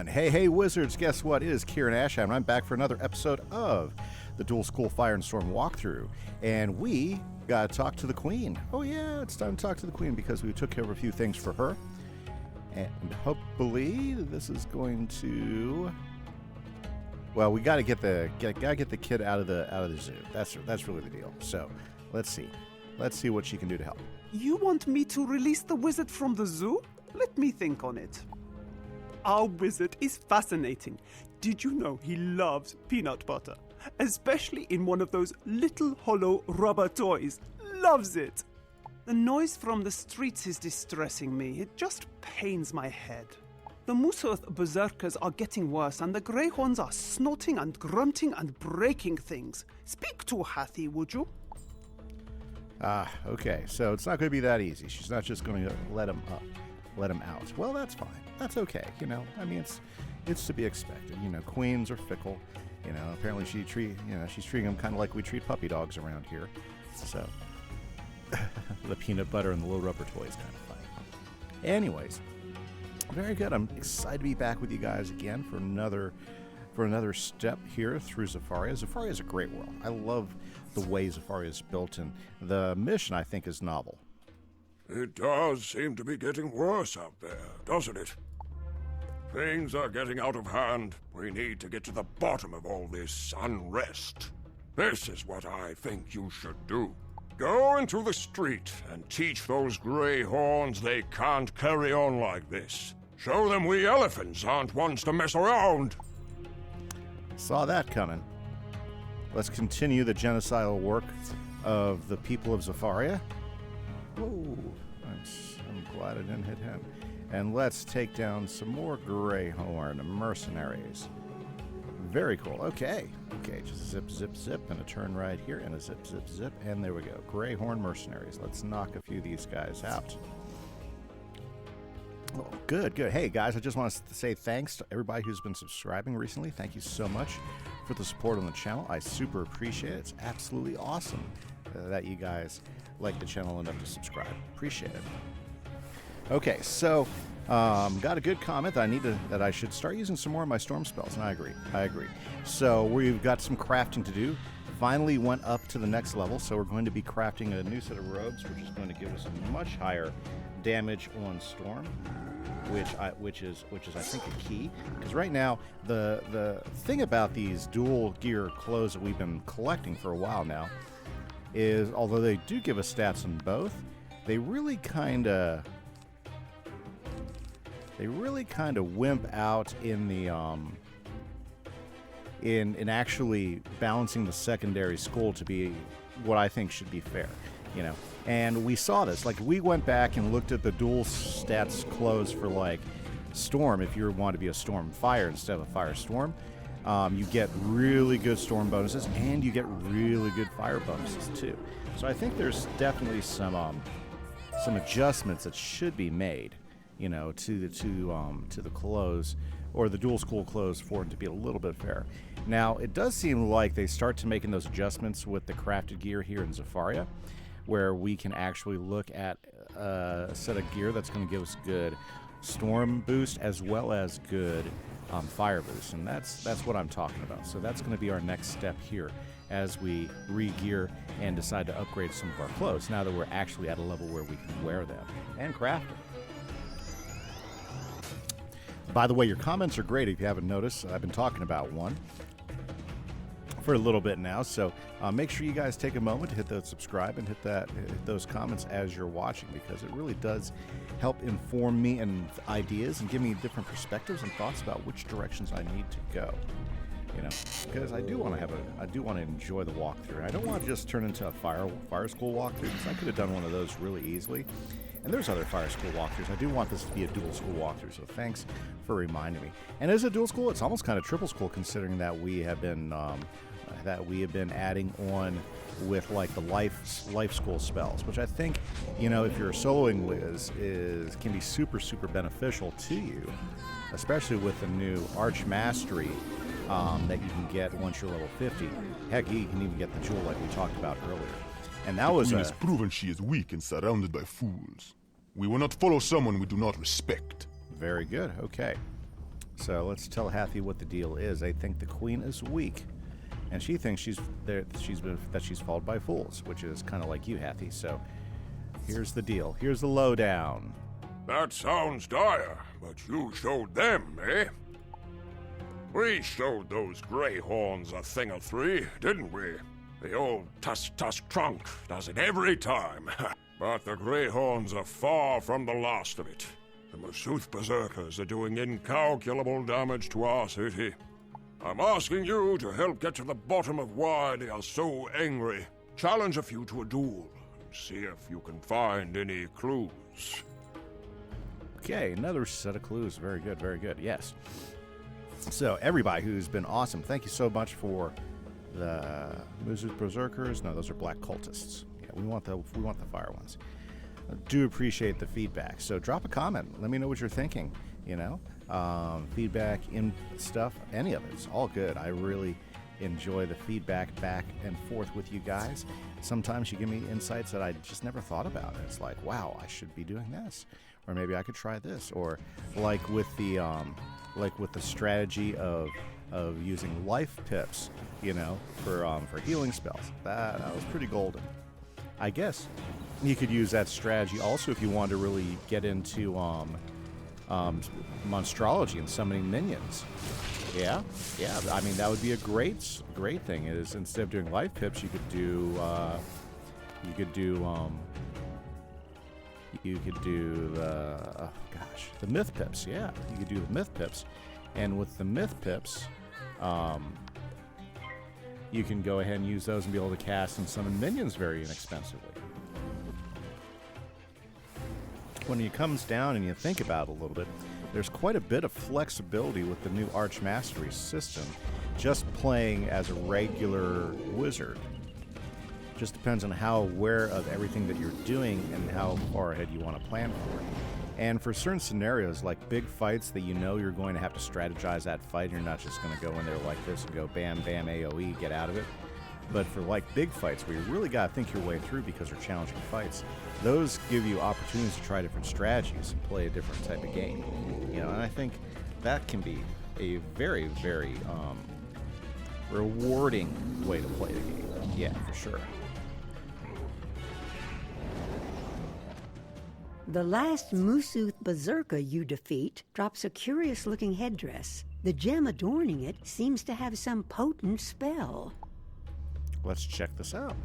101. Hey, wizards, guess what? It is Kieran Asham, and I'm back for another episode of the Dual School Fire and Storm walkthrough. And we got to talk to the Queen. Oh, yeah, it's time to talk to the Queen because we took care of a few things for her. And hopefully this is going to... Well, we got to get the kid out of the zoo. That's really the deal. So, let's see. Let's see what she can do to help. You want me to release the wizard from the zoo? Let me think on it. Our wizard is fascinating. Did you know he loves peanut butter? Especially in one of those little hollow rubber toys. Loves it! The noise from the streets is distressing me. It just pains my head. The Moosehearth berserkers are getting worse, and the greyhorns are snorting and grunting and breaking things. Speak to Hathy, would you? Okay, so it's not going to be that easy. She's not just going to let him out. Well, that's fine. That's okay. I mean, it's to be expected. Queens are fickle. Apparently she's treating them kind of like we treat puppy dogs around here. So, the peanut butter and the little rubber toys kind of funny. Anyways, very good. I'm excited to be back with you guys again for another step here through Zafaria. Zafaria is a great world. I love the way Zafaria is built, and the mission, I think, is novel. It does seem to be getting worse out there, doesn't it? Things are getting out of hand. We need to get to the bottom of all this unrest. This is what I think you should do. Go into the street and teach those greyhorns they can't carry on like this. Show them we elephants aren't ones to mess around. Saw that coming. Let's continue the genocidal work of the people of Zafaria. Whoa, I'm glad I didn't hit him. And let's take down some more greyhorn mercenaries. Very cool. Okay, just zip, and a turn right here, and a zip, and there we go. Greyhorn mercenaries. Let's knock a few of these guys out. Oh, good. Hey, guys, I just want to say thanks to everybody who's been subscribing recently. Thank you so much for the support on the channel. I super appreciate it. It's absolutely awesome that you guys like the channel enough to subscribe. Appreciate it. Okay, so got a good comment that I should start using some more of my storm spells, and I agree. So we've got some crafting to do. Finally went up to the next level, so we're going to be crafting a new set of robes, which is going to give us a much higher damage on storm, which is I think a key, because right now the thing about these dual gear clothes that we've been collecting for a while now is, although they do give us stats on both, they really kind of wimp out in the in actually balancing the secondary skull to be what I think should be fair, And we saw this. Like, we went back and looked at the dual stats clothes for, like, Storm. If you want to be a Storm Fire instead of a Fire Storm, you get really good Storm bonuses, and you get really good Fire bonuses, too. So I think there's definitely some adjustments that should be made, to the clothes, or the dual school clothes, for it to be a little bit fair. Now, it does seem like they start to making those adjustments with the crafted gear here in Zafaria, where we can actually look at a set of gear that's going to give us good storm boost as well as good fire boost, and that's what I'm talking about. So that's going to be our next step here as we re-gear and decide to upgrade some of our clothes now that we're actually at a level where we can wear them and craft them. By the way, your comments are great. If you haven't noticed, I've been talking about one for a little bit now, so make sure you guys take a moment to hit that subscribe and hit those comments as you're watching, because it really does help inform me and ideas and give me different perspectives and thoughts about which directions I need to go. Because I do want to enjoy the walkthrough. I don't want to just turn into a fire school walkthrough, because I could have done one of those really easily. And there's other fire school walkthroughs. I do want this to be a dual school walkthrough, so thanks for reminding me. And as a dual school, it's almost kind of triple school, considering that we have been adding on with, like, the life school spells, which I think, if you're soloing Wiz, can be super beneficial to you, especially with the new Arch Mastery that you can get once you're level 50. Heck, you can even get the jewel like we talked about earlier. And that was Queen has proven she is weak and surrounded by fools. We will not follow someone we do not respect. Very good. Okay. So let's tell Hathy what the deal is. They think the queen is weak, and she thinks she's followed by fools, which is kind of like you, Hathy. So here's the deal. Here's the lowdown. That sounds dire, but you showed them, eh? We showed those greyhorns a thing or three, didn't we? The old tusk trunk does it every time. But the greyhorns are far from the last of it. The Masuth berserkers are doing incalculable damage to our city. I'm asking you to help get to the bottom of why they are so angry. Challenge a few to a duel, and see if you can find any clues. Okay, another set of clues. Very good, very good. Yes. So everybody who's been awesome, thank you so much for the Masuth berserkers. No, those are black cultists. Yeah, we want the fire ones. I do appreciate the feedback. So drop a comment. Let me know what you're thinking. You know, feedback, in stuff, any of it. It's all good. I really enjoy the feedback back and forth with you guys. Sometimes you give me insights that I just never thought about. It's like, wow, I should be doing this, or maybe I could try this, or like with the strategy of using life pips, you know, for healing spells. That was pretty golden. I guess you could use that strategy also if you want to really get into monstrology and summoning minions. Yeah. I mean, that would be a great thing. Is instead of doing life pips, you could do the myth pips. Yeah, you could do the myth pips, and with the myth pips, you can go ahead and use those and be able to cast and summon minions very inexpensively. When it comes down and you think about it a little bit, there's quite a bit of flexibility with the new Arch Mastery system, just playing as a regular wizard. Just depends on how aware of everything that you're doing and how far ahead you want to plan for it. And for certain scenarios, like big fights that you know you're going to have to strategize that fight, you're not just going to go in there like this and go bam, bam, AoE, get out of it. But for like big fights where you really got to think your way through because they're challenging fights, those give you opportunities to try different strategies and play a different type of game. You know, and I think that can be a very, very rewarding way to play the game. Yeah, for sure. The last Masuth berserker you defeat drops a curious-looking headdress. The gem adorning it seems to have some potent spell. Let's check this out.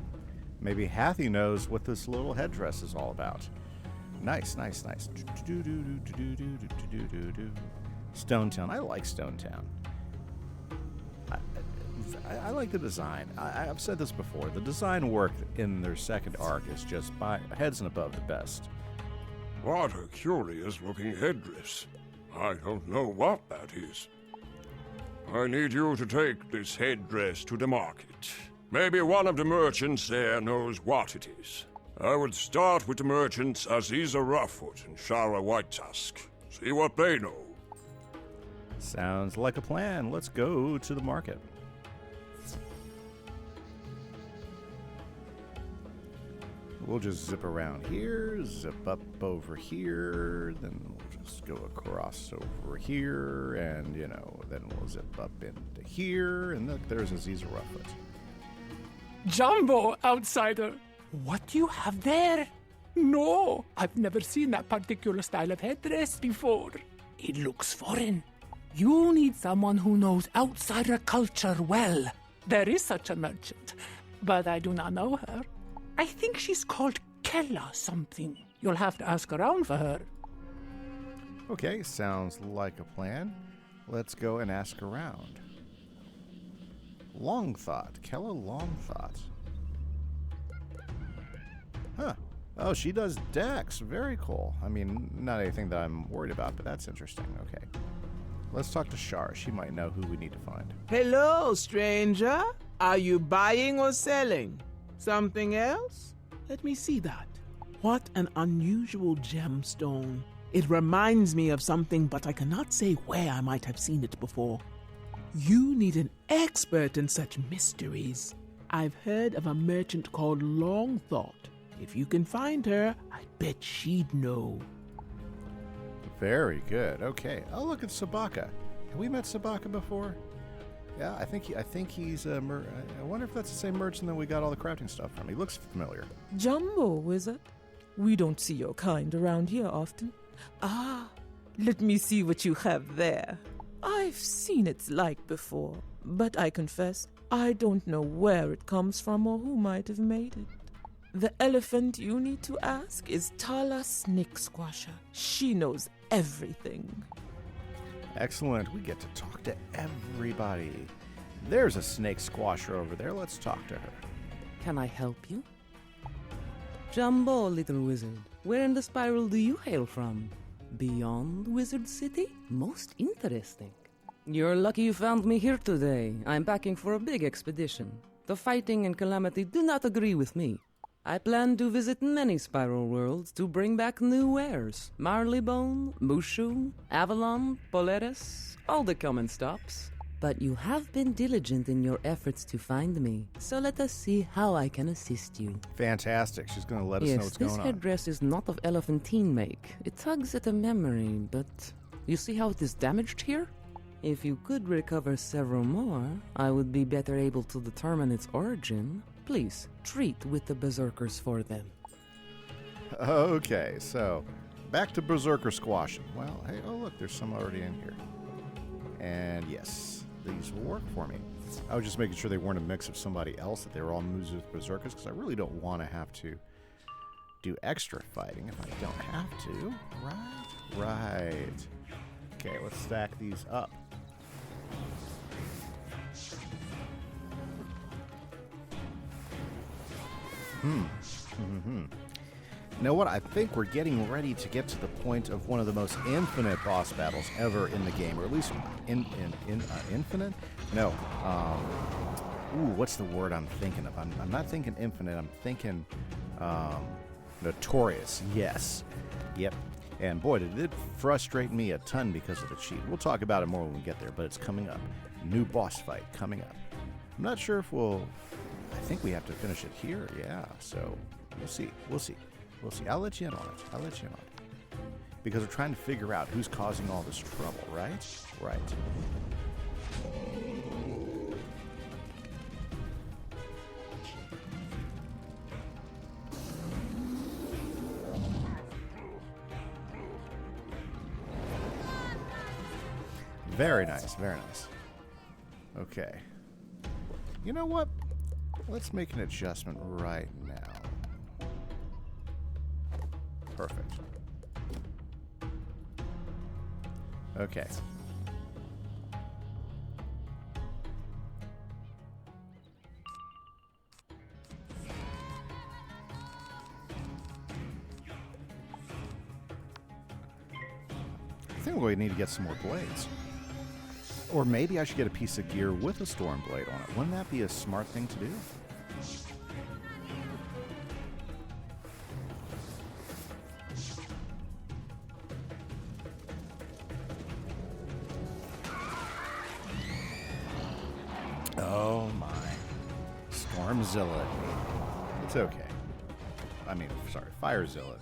Maybe Hathy knows what this little headdress is all about. Nice. Stonetown. I like Stonetown. I like the design. I've said this before. The design work in their second arc is just by heads and above the best. What a curious-looking headdress. I don't know what that is. I need you to take this headdress to the market. Maybe one of the merchants there knows what it is. I would start with the merchants Aziza Roughfoot and Shara Whitetusk. See what they know. Sounds like a plan. Let's go to the market. We'll just zip around here, zip up over here, then we'll just go across over here, and, you know, then we'll zip up into here, and look, there's Aziza Roughfoot. Jumbo, outsider! What do you have there? No, I've never seen that particular style of headdress before. It looks foreign. You need someone who knows outsider culture well. There is such a merchant, but I do not know her. I think she's called Kella something. You'll have to ask around for her. Okay, sounds like a plan. Let's go and ask around. Longthought. Kella Longthought. Huh. Oh, she does decks. Very cool. I mean, not anything that I'm worried about, but that's interesting. Okay. Let's talk to Shar. She might know who we need to find. Hello, stranger. Are you buying or selling? Something else? Let me see that. What an unusual gemstone. It reminds me of something, but I cannot say where I might have seen it before. You need an expert in such mysteries. I've heard of a merchant called Longthought. If you can find her, I bet she'd know. Very good. Okay. Oh, look at Sabaka. Have we met Sabaka before? Yeah, I think he's I wonder if that's the same merchant that we got all the crafting stuff from. He looks familiar. Jumbo, Wizard. We don't see your kind around here often. Ah, let me see what you have there. I've seen its like before, but I confess, I don't know where it comes from or who might have made it. The elephant you need to ask is Tala Snake Squasher. She knows everything. Excellent. We get to talk to everybody. There's a snake squasher over there. Let's talk to her. Can I help you? Jumbo, little wizard. Where in the spiral do you hail from? Beyond Wizard City? Most interesting. You're lucky you found me here today. I'm packing for a big expedition. The fighting and calamity do not agree with me. I plan to visit many spiral worlds to bring back new wares. Marleybone, Mushu, Avalon, Polaris, all the common stops. But you have been diligent in your efforts to find me, so let us see how I can assist you. Fantastic. She's going to let us know what's going on. Yes, this headdress is not of elephantine make. It tugs at a memory, but you see how it is damaged here? If you could recover several more, I would be better able to determine its origin. Please, treat with the berserkers for them. Okay, so back to berserker squashing. Well, hey, oh look, there's some already in here. And yes, these will work for me. I was just making sure they weren't a mix of somebody else, that they were all moves with berserkers, because I really don't want to have to do extra fighting if I don't have to. Right. Okay, let's stack these up. You know what? I think we're getting ready to get to the point of one of the most infinite boss battles ever in the game, or at least infinite? No. What's the word I'm thinking of? I'm not thinking infinite. I'm thinking notorious. Yes. Yep. And boy, did it frustrate me a ton because of the cheat. We'll talk about it more when we get there, but it's coming up. New boss fight coming up. I'm not sure if I think we have to finish it here, yeah. So we'll see. I'll let you in on it. Because we're trying to figure out who's causing all this trouble, right? Right. Very nice, very nice. Okay. You know what? Let's make an adjustment right now. Perfect. Okay. I think we need to get some more blades. Or maybe I should get a piece of gear with a storm blade on it. Wouldn't that be a smart thing to do? Oh my. Stormzilla. It's okay. I mean, sorry, Firezilla.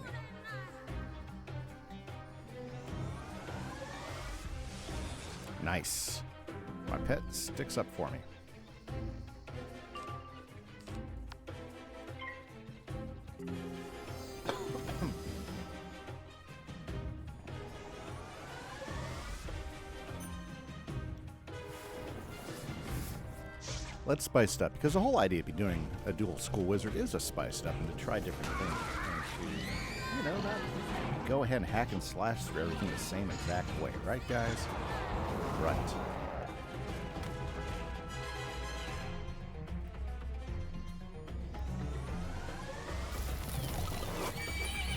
Nice. My pet sticks up for me. Let's spice it up, because the whole idea of doing a dual school wizard is to spice it up and to try different things. And to, not go ahead and hack and slash through everything the same exact way. Right, guys? Right.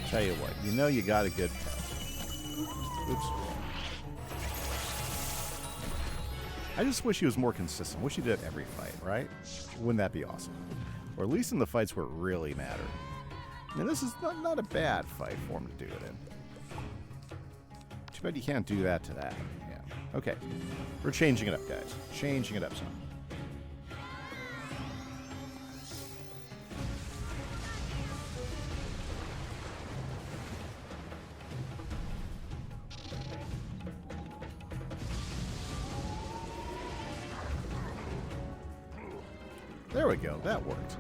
Tell you what, you got a good pet. Oops. I just wish he was more consistent. Wish he did every fight, right? Wouldn't that be awesome? Or at least in the fights where it really mattered. I mean, this is not a bad fight for him to do it in. Too bad you can't do that to that. Yeah. Okay. We're changing it up, guys. Changing it up some. There we go. That worked.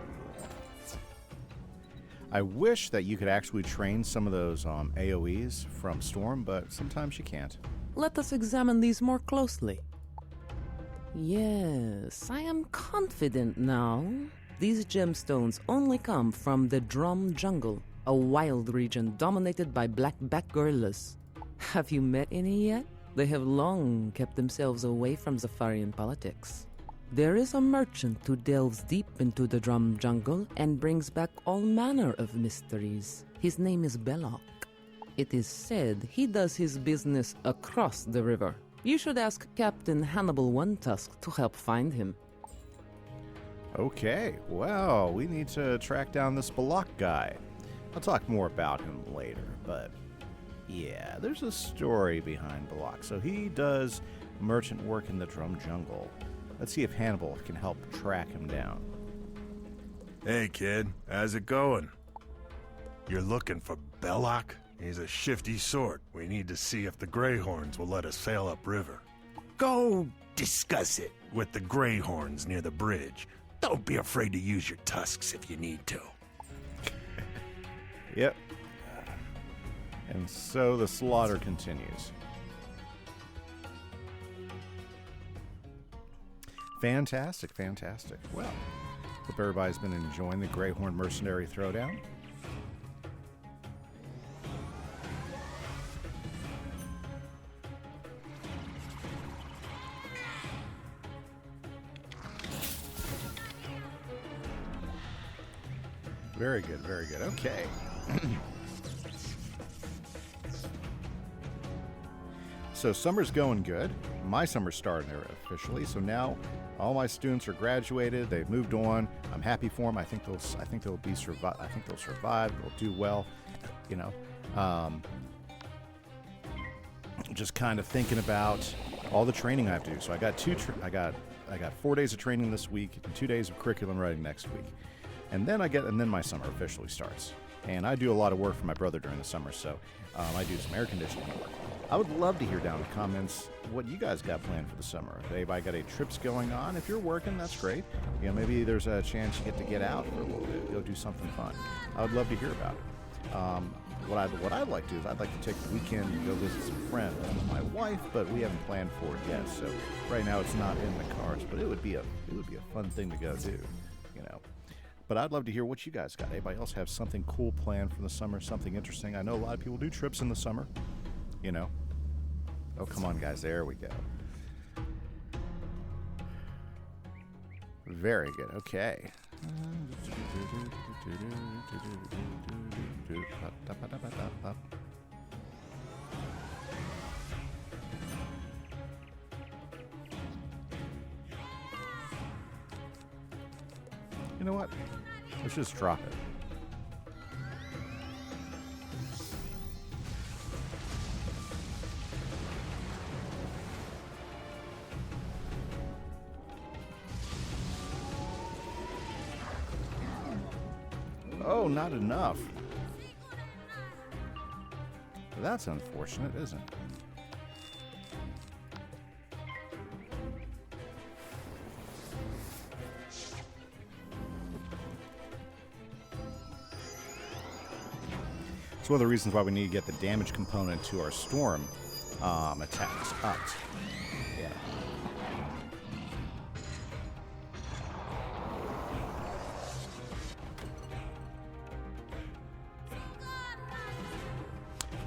I wish that you could actually train some of those AoEs from Storm, but sometimes you can't. Let us examine these more closely. Yes, I am confident now. These gemstones only come from the Drum Jungle, a wild region dominated by blackback gorillas. Have you met any yet? They have long kept themselves away from Zafarian politics. There is a merchant who delves deep into the Drum Jungle and brings back all manner of mysteries. His name is Belloc. It is said he does his business across the river. You should ask Captain Hannibal One Tusk to help find him. Okay, well, we need to track down this Belloc guy. I'll talk more about him later, but yeah, there's a story behind Belloc. So he does merchant work in the Drum Jungle. Let's see if Hannibal can help track him down. Hey, kid. How's it going? You're looking for Belloc? He's a shifty sort. We need to see if the Greyhorns will let us sail upriver. Go discuss it with the Greyhorns near the bridge. Don't be afraid to use your tusks if you need to. Yep. And so the slaughter continues. Fantastic, fantastic. Well, hope everybody's been enjoying the Greyhorn Mercenary Throwdown. Very good, very good. Okay. So summer's going good. My summer's starting there officially. So now all my students are graduated. They've moved on. I'm happy for them. I think they'll survive. They'll do well. You know, just kind of thinking about all the training I have to do. So I got I got 4 days of training this week and 2 days of curriculum writing next week, and then my summer officially starts. And I do a lot of work for my brother during the summer, so I do some air conditioning work. I would love to hear down in the comments what you guys got planned for the summer. If anybody got any trips going on, if you're working, that's great. You know, maybe there's a chance you get out for a little bit, go do something fun. I would love to hear about it. What I'd like to do is I'd like to take the weekend and go visit some friends with my wife, but we haven't planned for it yet. So right now it's not in the cards, but it would be a fun thing to go do, you know. But I'd love to hear what you guys got. Anybody else have something cool planned for the summer, something interesting? I know a lot of people do trips in the summer, you know. Oh, come on, guys. There we go. Very good. Okay. You know what? Let's just drop it. Oh, not enough. That's unfortunate, isn't it? It's one of the reasons why we need to get the damage component to our storm attacks up. Yeah.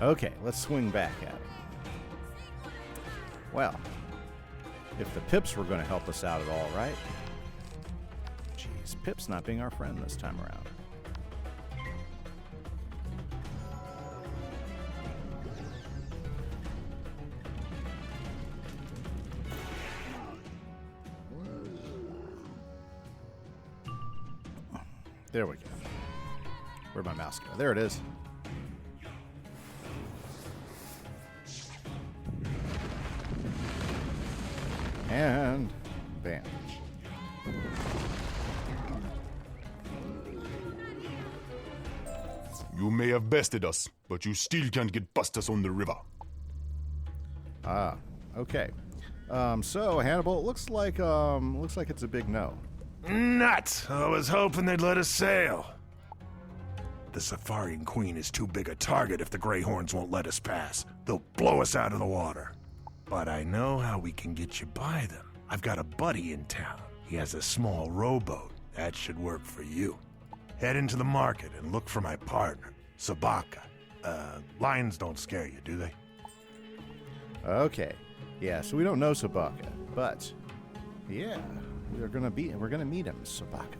Okay, let's swing back at it. Well, if the pips were going to help us out at all, right? Jeez, Pip's not being our friend this time around. There we go. Where'd my mouse go? There it is. And bam. You may have bested us, but you still can't get past us on the river. Ah, okay. So Hannibal, it looks like it's a big no. Nuts! I was hoping they'd let us sail. The Safarian Queen is too big a target if the Greyhorns won't let us pass. They'll blow us out of the water. But I know how we can get you by them. I've got a buddy in town. He has a small rowboat. That should work for you. Head into the market and look for my partner, Sabaka. Lions don't scare you, do they? Okay. Yeah, so we don't know Sabaka, but yeah, we're gonna meet him, Sabaka.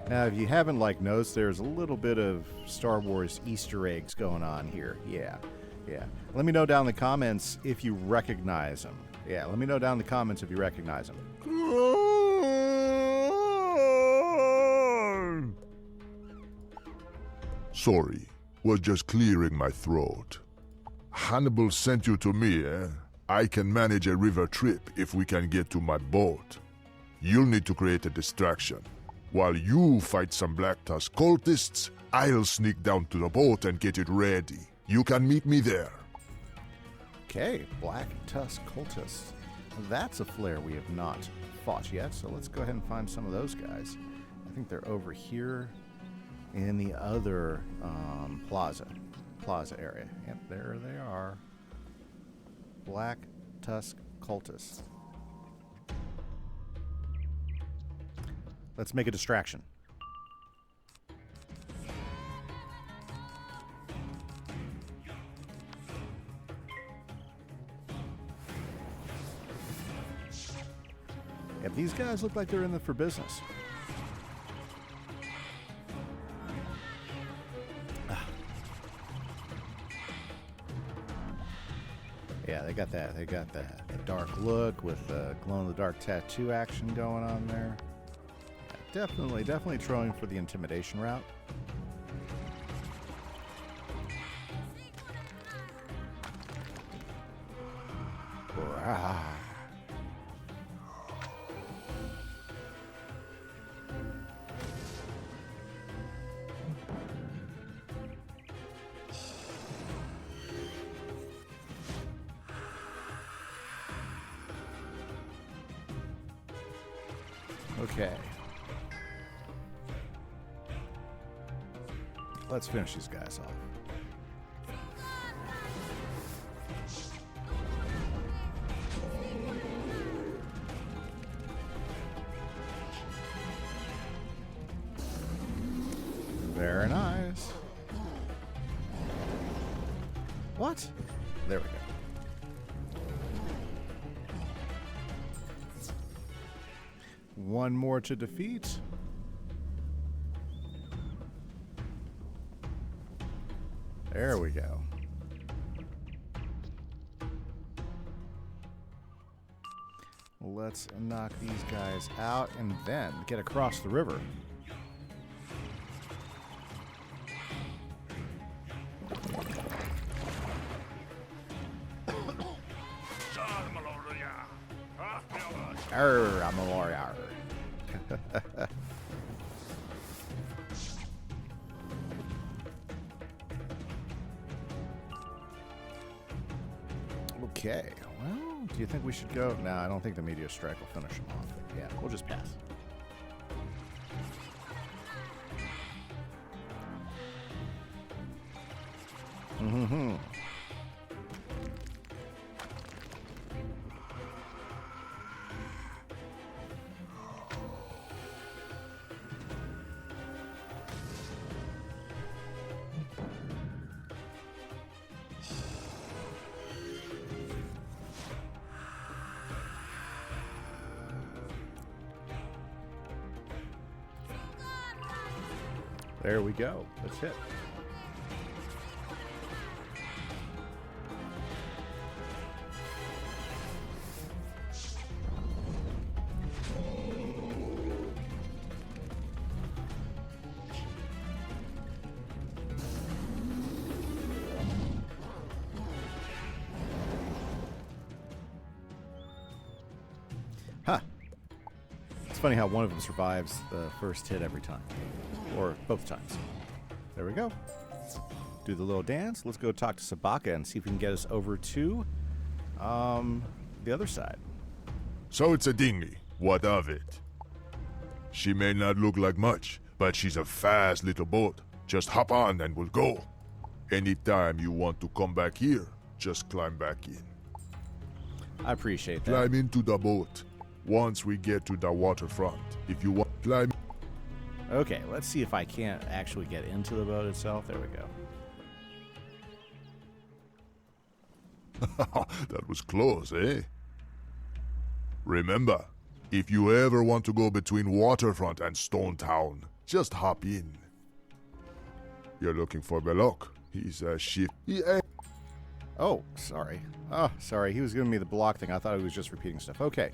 Now, if you haven't noticed, there's a little bit of Star Wars Easter eggs going on here. Yeah. Let me know down in the comments if you recognize him. Yeah, let me know down in the comments if you recognize him. Sorry, was just clearing my throat. Hannibal sent you to me, eh? I can manage a river trip if we can get to my boat. You'll need to create a distraction. While you fight some Black Tusk cultists, I'll sneak down to the boat and get it ready. You can meet me there. Okay, Black Tusk cultists. That's a flare we have not fought yet, so let's go ahead and find some of those guys. I think they're over here in the other plaza area. Yep, there they are. Black Tusk cultists. Let's make a distraction. Yep, these guys look like they're in there for business. Yeah, they got that. They got the dark look with the glow-in-the-dark tattoo action going on there. Yeah, definitely trying for the intimidation route. Rah. Okay. Let's finish these guys off. Very nice. What? There we go. One more to defeat. There we go. Let's knock these guys out and then get across the river. Arr, I'm a warrior. Okay, well, do you think we should go? No, I don't think the meteor strike will finish him off. Yeah, we'll just pass. Mm-hmm. There we go. Let's hit. Huh. It's funny how one of them survives the first hit every time. Or both times. There we go. Do the little dance. Let's go talk to Sabaka and see if we can get us over to the other side. So it's a dinghy. What of it? She may not look like much, but she's a fast little boat. Just hop on and we'll go. Anytime you want to come back here, just climb back in. I appreciate that. Climb into the boat. Once we get to the waterfront, if you want, climb. Okay, let's see if I can't actually get into the boat itself. There we go. That was close, eh? Remember, if you ever want to go between Waterfront and Stone Town, just hop in. You're looking for Belloc. He's a ship. Oh, sorry. Oh, sorry. He was giving me the block thing. I thought he was just repeating stuff. Okay.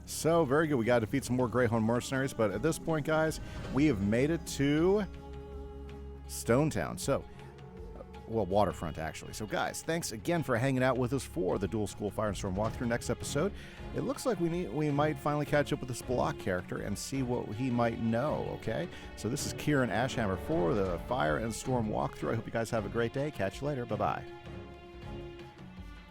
So, very good. We got to defeat some more Greyhound mercenaries. But at this point, guys, we have made it to Stone Town. So, well, Waterfront, actually. So, guys, thanks again for hanging out with us for the Dual School Fire and Storm walkthrough. Next episode, it looks like we might finally catch up with this Belloc character and see what he might know, okay? So, this is Kieran Ashhammer for the Fire and Storm walkthrough. I hope you guys have a great day. Catch you later. Bye-bye.